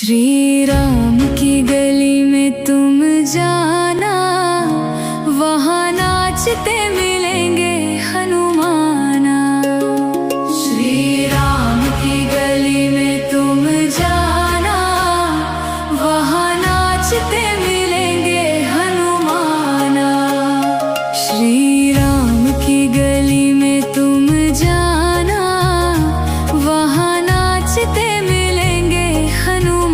श्री राम की गली में तुम जाना, वहाँ नाचते मिलेंगे हनुमाना। श्री राम की गली में तुम जाना, वहाँ नाचते मिलेंगे हनुमाना। श्री राम की गली में तुम जाना, वहाँ नाचते मिलेंगे हनुमाना।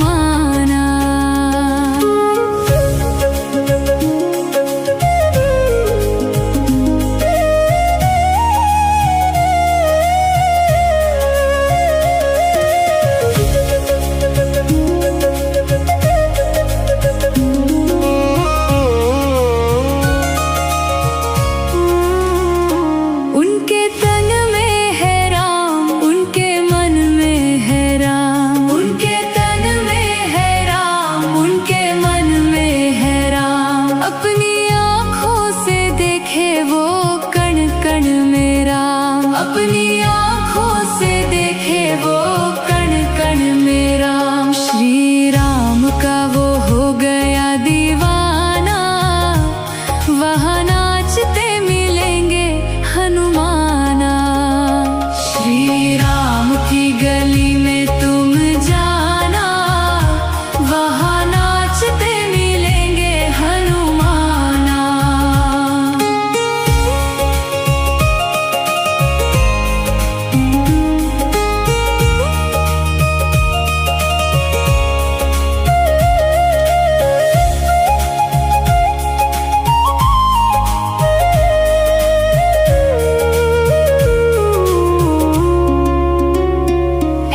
उनके तन में है राम, उनके मन में है राम। उनके तन में है राम, उनके मन में है राम। अपनी आँखों से देखे वो कण कण में राम। अपनी आँखों से देखे वो कण कण में राम। श्री राम का वो हो गया दीवाना, वहाँ नाचते मिलेंगे हनुमाना। श्री राम की गली में तुम जाना, वहाँ नाचते मिलेंगे हनुमाना।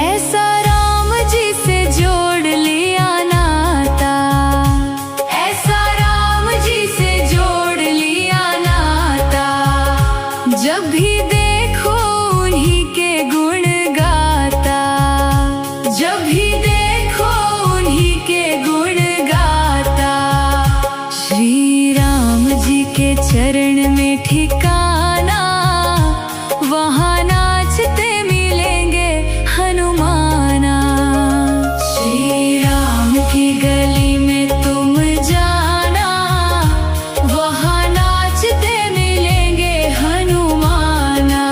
ऐसा राम जी से जोड़ लिया नाता, ऐसा राम जी से जोड़ लिया नाता। जब भी देखो उन्हीं के गुण गाता, जब भी देखो उन्हीं के गुण गाता। श्री राम जी के चरण में ठिकाना, वहाँ नाचते मिलेंगे हनुमाना। श्री राम की गली में तुम जाना, वहाँ नाचते मिलेंगे हनुमाना।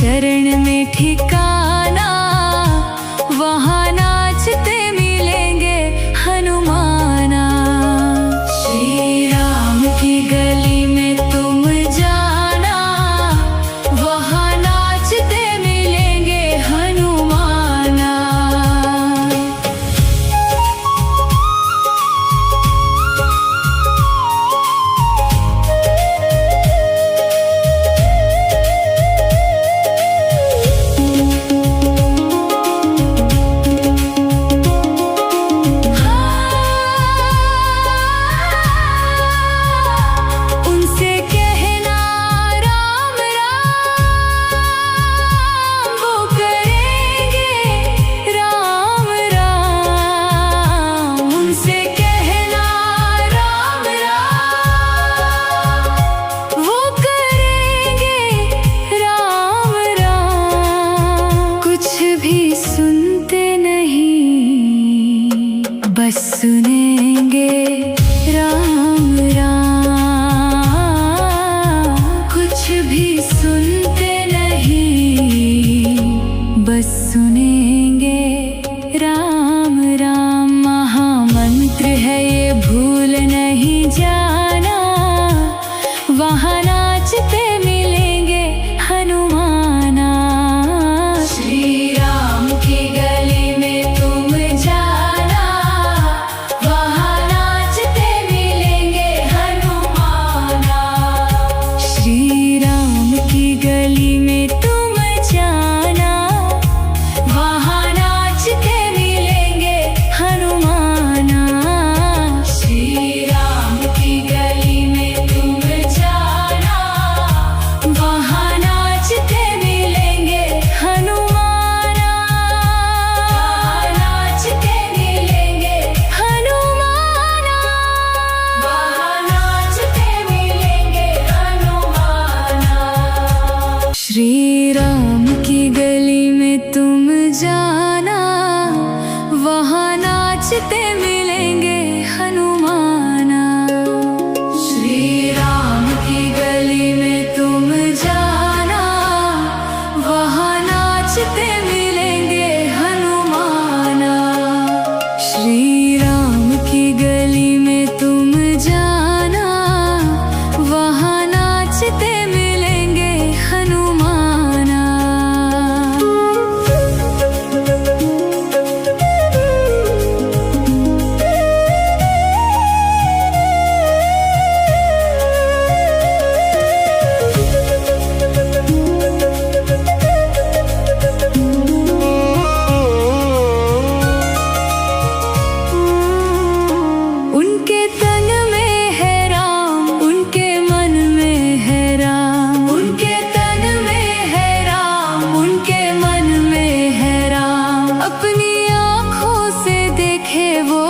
चरण में ठिकाना, वहाँ नाचते मिलेंगे हनुमाना। श्री राम की गली में तुम जाना, वहाँ नाचते मिलेंगे हनुमाना। उनसे कहना राम राम, वो करेंगे राम राम। उनसे कहना राम राम, वो करेंगे राम राम। कुछ भी सुनते नहीं, बस सुनेंगे राम राम। कुछ भी सुनते नहीं, बस सुनेंगे राम राम। महामंत्र है ये, भूल नहीं जाना, वहाँ नाचते मिलेंगे हनुमाना। श्री राम की गली में तुम जाना, वहाँ नाचते मिलेंगे हनुमाना। श्री राम की गली में तुम जाना, वहाँ नाचते मिलेंगे हनुमाना। श्री राम की गली में तुम जाना, वहाँ नाचते मिलेंगे हनुमाना। नाचते मिलेंगे हनुमाना, वहाँ नाचते मिलेंगे हनुमाना। श्री राम की गली में तुम जाना, वहाँ नाचते मिलेंगे हनुमाना। श्री राम की गली में तुम जाना, वहाँ नाचते मिलेंगे हनुमाना। श्री राम की गली में तुम जाना, वहाँ नाचते मिलेंगे हनुमाना। उनके तन में है राम, उनके मन में है राम। उनके तन में है राम, उनके मन में है राम। अपनी आँखों से देखे वो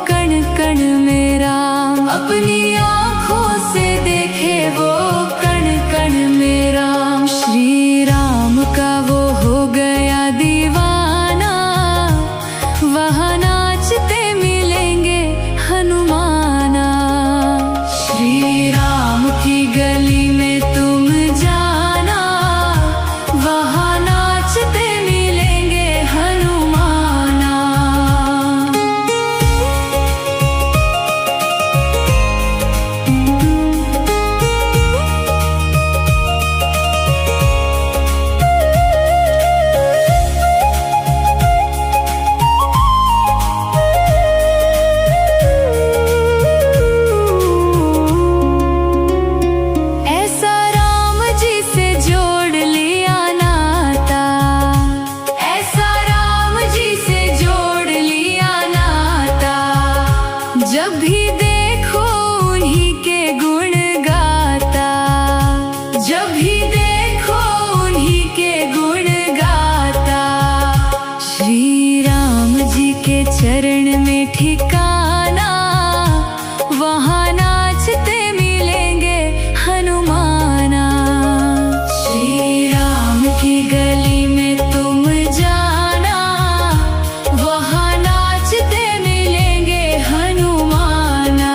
कण कण में राम। अपनी आँखों से देखे वो कण कण में राम। श्री राम का वो हो गया दीवाना, वहाँ नाचते मिलेंगे हनुमाना। श्री राम की गली में तुम जाना, वहाँ नाचते मिलेंगे हनुमाना। ऐसा राम जी से जोड़ लिया नाता, ऐसा राम जी से जोड़ लिया नाता। जब भी देखो उन्हीं के गुण गाता, जब भी देखो उन्हीं के गुण गाता। श्री राम जी के चरण में ठिकाना, वहाँ नाचते मिलेंगे हनुमाना। श्री राम की गली में तुम जाना, वहाँ नाचते मिलेंगे हनुमाना।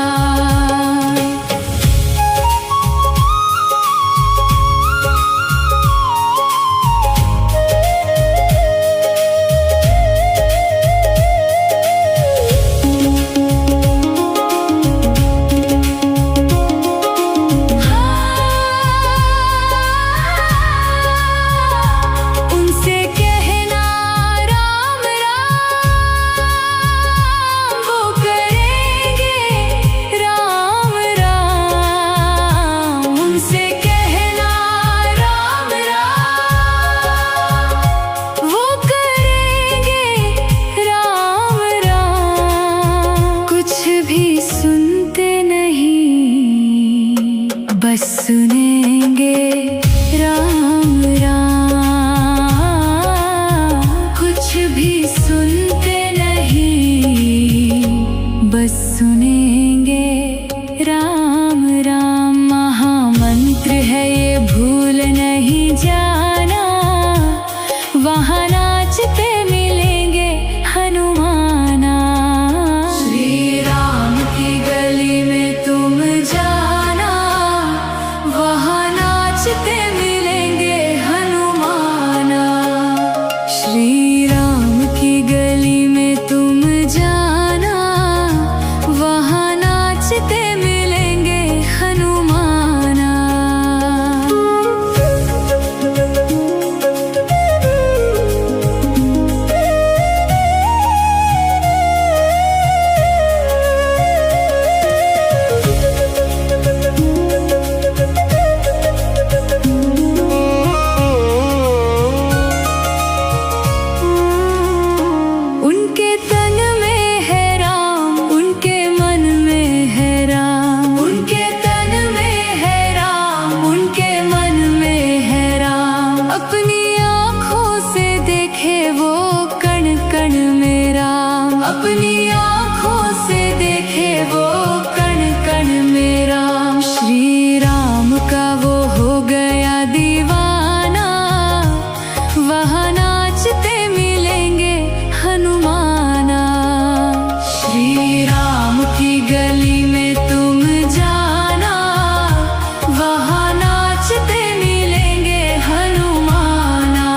नाचते मिलेंगे हनुमाना। श्री राम की गली में तुम जाना, वहाँ नाचते मिलेंगे हनुमाना। उनके तन में है राम, उनके मन में है राम। उनके तन में है राम, उनके मन में है राम। अपनी आँखों से देखे वो कण कण में राम। अपनी आँखों से देखे वो कण कण में राम। श्री राम का वो हो गया दीवाना, वहाँ नाचते मिलेंगे हनुमाना। श्री राम की गली में तुम जाना, वहाँ नाचते मिलेंगे हनुमाना।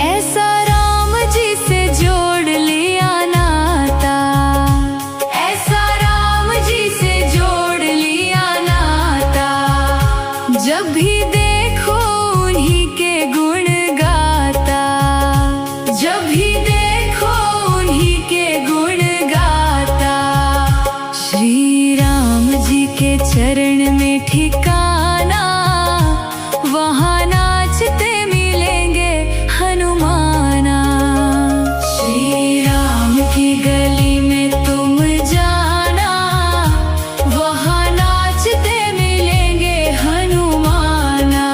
ऐसा राम जी से जोड़ लिया नाता, ऐसा राम जी से जोड़ लिया नाता। जब भी देखो उन्हीं के गुण गाता, जब भी देखो उन्हीं के गुण गाता। श्री राम जी के चरण में ठिकाना, वहाँ नाचते मिलेंगे हनुमाना। श्री राम की गली में तुम जाना, वहाँ नाचते मिलेंगे हनुमाना।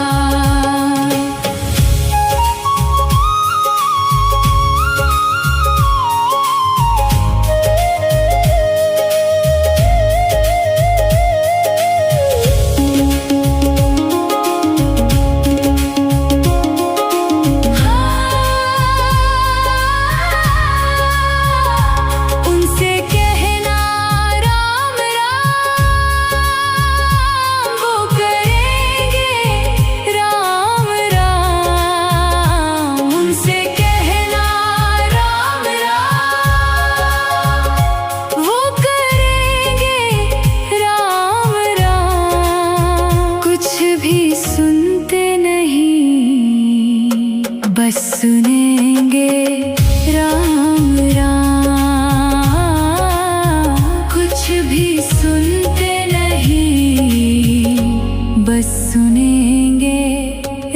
उनसे कहना राम राम, वो करेंगे राम राम। उनसे कहना राम राम, वो करेंगे राम राम। कुछ भी सुनते नहीं, बस सुनेंगे राम राम। कुछ भी सुनते नहीं, बस सुनेंगे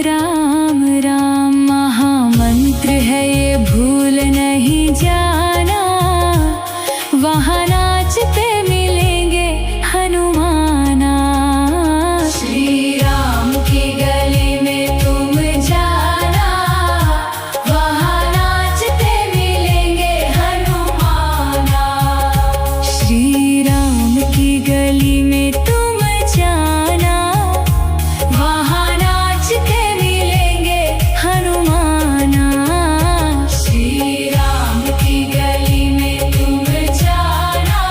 राम राम। महामंत्र है ये भूल नहीं जाना, वहाँ नाचते मिलेंगे हनुमाना। श्री राम की गली में तुम जाना, वहाँ नाचते मिलेंगे हनुमाना। श्री राम की गली में तुम जाना, वहाँ नाचते मिलेंगे हनुमाना। श्री राम की गली में तुम जाना,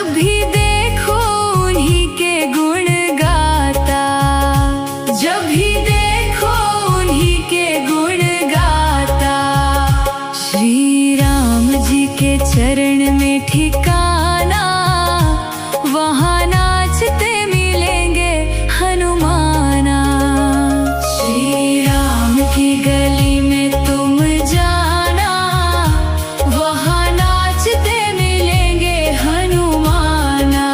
जब भी देखो उन्हीं के गुण गाता, जब भी देखो उन्हीं के गुण गाता। श्री राम जी के चरण में ठिकाना, वहाँ नाचते मिलेंगे हनुमाना। श्री राम की गली में तुम जाना, वहाँ नाचते मिलेंगे हनुमाना।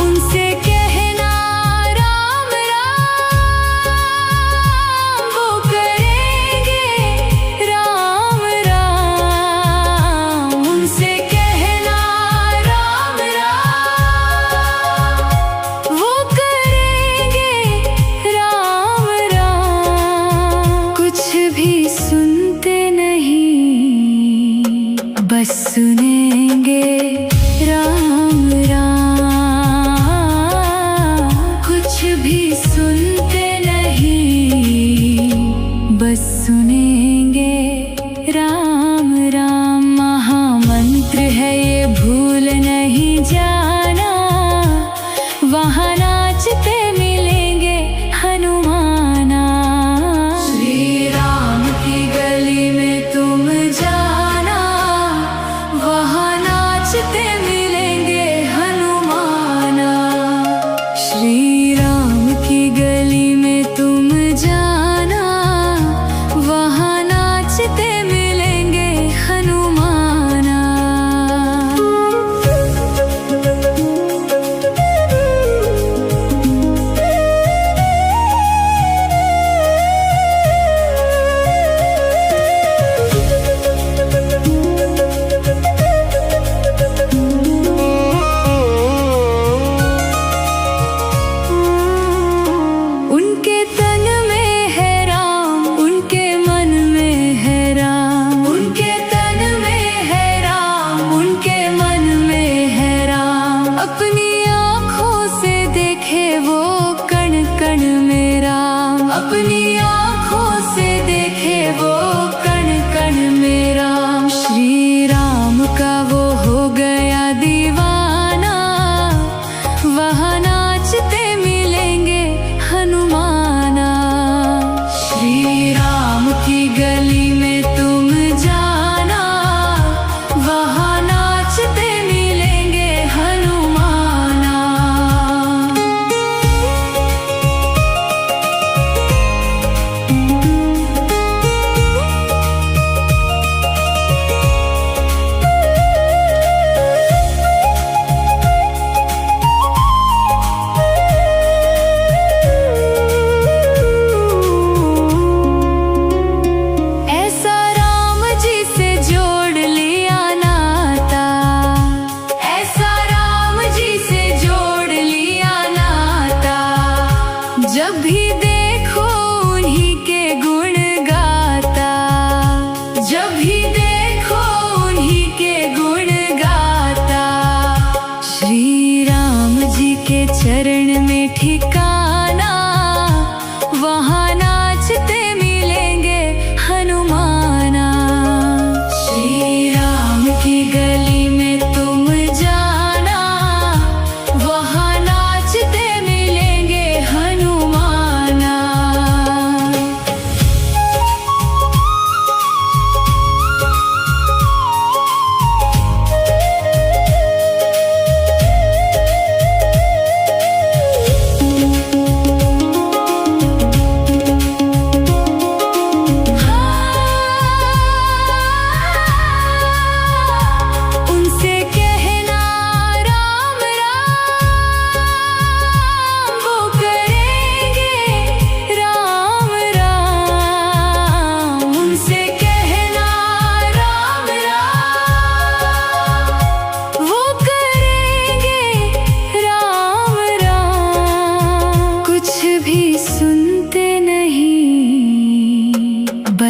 उनसे कहना राम राम, वो करेंगे राम राम। उनसे कहना राम राम, वो करेंगे राम राम। कुछ भी सुनते नहीं, बस सुनेंगे राम राम। कुछ भी सुनते नहीं, बस सुनेंगे राम राम। महामंत्र है ये भूल नहीं जाना, वहाँ नाचते मिलेंगे हनुमाना। श्री राम की गली में तुम जाना, वहाँ नाचते मिलेंगे हनुमाना। श्री राम की गली में तुम जाना, वहाँ नाचते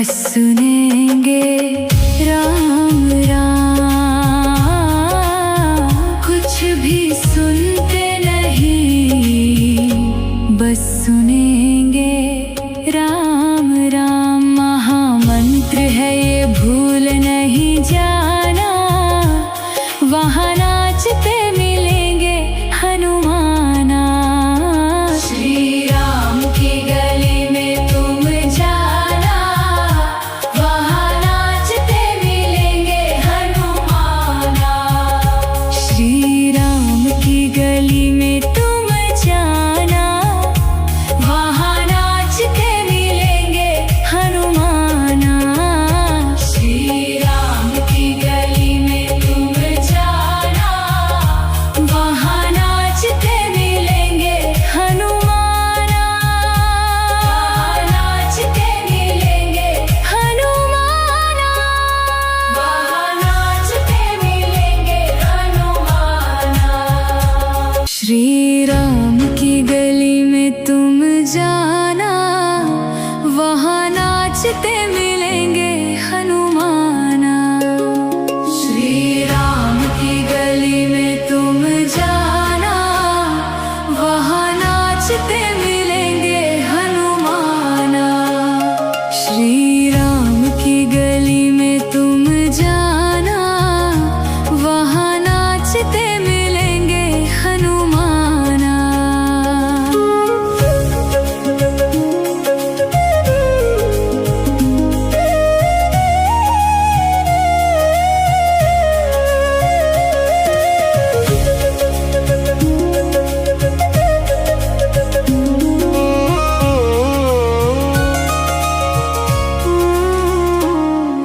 बस सुनेंगे राम राम। कुछ भी सुनते नहीं, बस सुनेंगे राम राम। महामंत्र है ये, भूल नहीं जाना। वहाँ नाचते मिलेंगे हनुमाना। श्री राम की गली में तुम जाना, वहाँ नाचते मिलेंगे हनुमाना। श्री राम की गली में तुम जाना, वहाँ नाचते मिलेंगे हनुमाना। श्री राम की गली में तुम जाना, वहाँ नाचते मिलेंगे हनुमाना। नाचते मिलेंगे हनुमाना, वहाँ नाचते मिलेंगे हनुमाना। श्री राम की गली में तुम जाना, वहाँ नाचते मिलेंगे हनुमाना। श्री राम की गली में तुम जाना, वहाँ नाचते मिलेंगे हनुमाना। श्री राम की गली में तुम जाना, वहाँ नाचते मिलेंगे हनुमाना।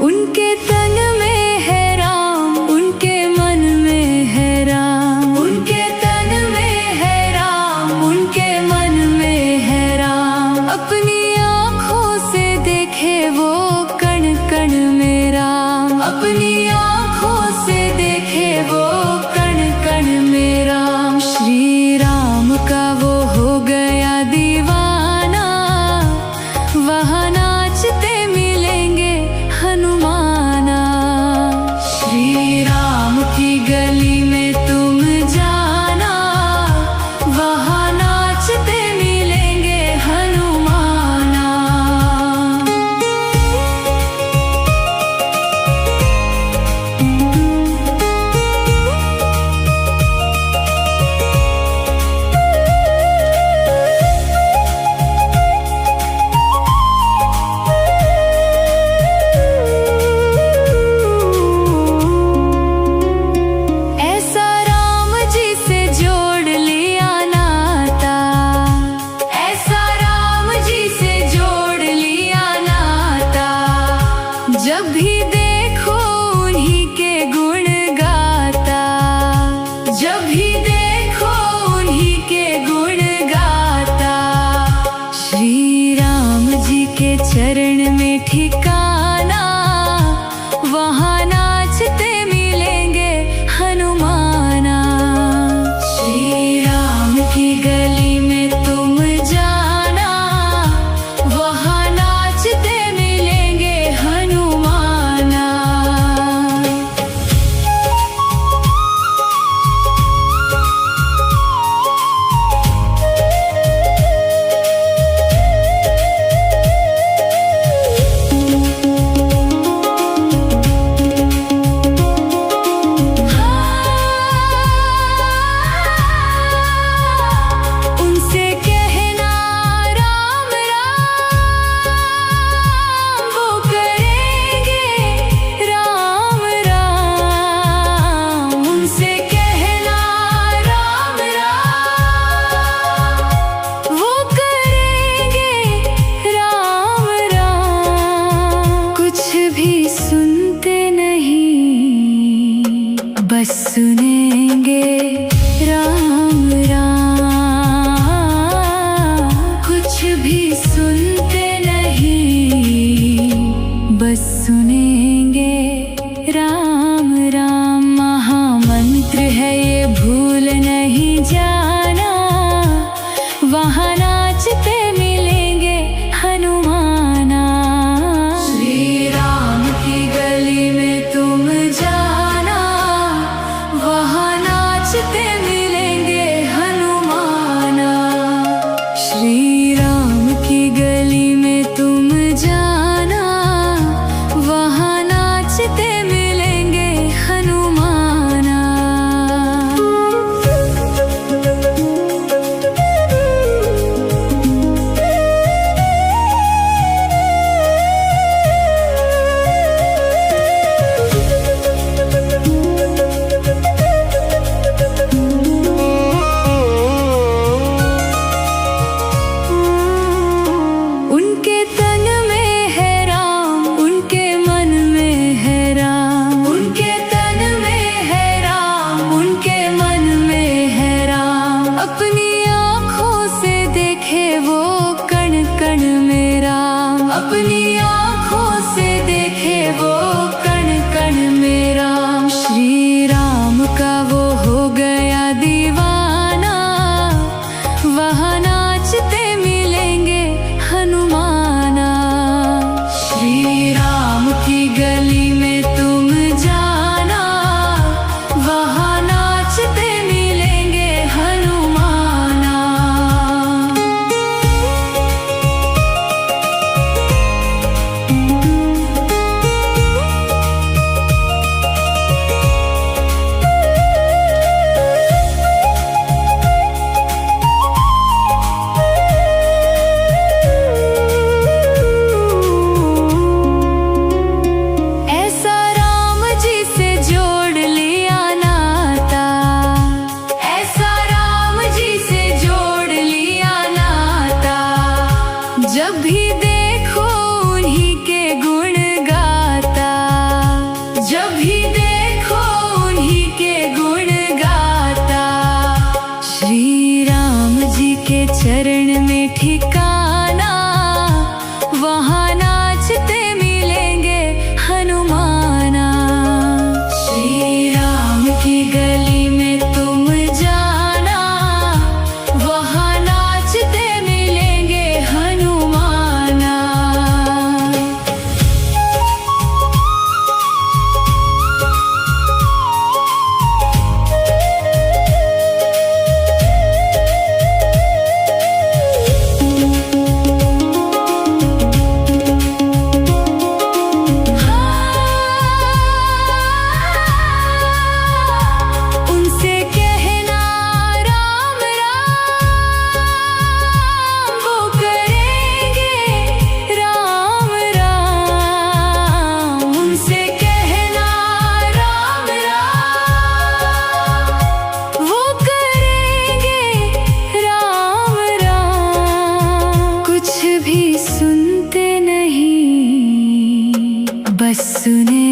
उनके तन में है राम, उनके मन में है राम। उनके तन में है राम, उनके मन में है राम। अपनी आँखों से देखे वो कण कण में राम। अपनी आँखों से देखे वो कण कण में राम। श्री राम का वो हो गया दीवाना, वहाँ नाचते मिलेंगे हनुमाना। श्री राम की गली में तुम जाना, वहाँ नाचते मिलेंगे हनुमाना। ऐसा राम जी से जोड़ लिया नाता, ऐसा राम जी से जोड़ लिया नाता। जब भी देखो उन्हीं के गुण गाता, जब भी देखो उन्हीं के गुण गाता। श्री राम जी के चरण में ठिकाना, वहाँ नाचते मिलेंगे हनुमाना। श्री राम की गली में तुम जाना, वहाँ नाचते मिलेंगे हनुमाना। गली में तुम जाना, वहाँ नाचते मिलेंगे हनुमाना। ऐसा राम जी से जोड़ लिया नाता, ऐसा राम जी से जोड़ लिया नाता। जब भी देखो उन्हीं के गुण गाता, जब भी देखो उन्हीं के गुण गाता। श्री राम जी के चरण में ठिकाना, वहाँ नाचते मिलेंगे हनुमाना। श्री राम की गली में तुम जाना, वहाँ नाचते मिलेंगे हनुमाना। उनसे कहना राम राम, वो करेंगे राम राम। उनसे कहना राम राम, वो करेंगे राम राम। कुछ भी सुनते नहीं, बस सुने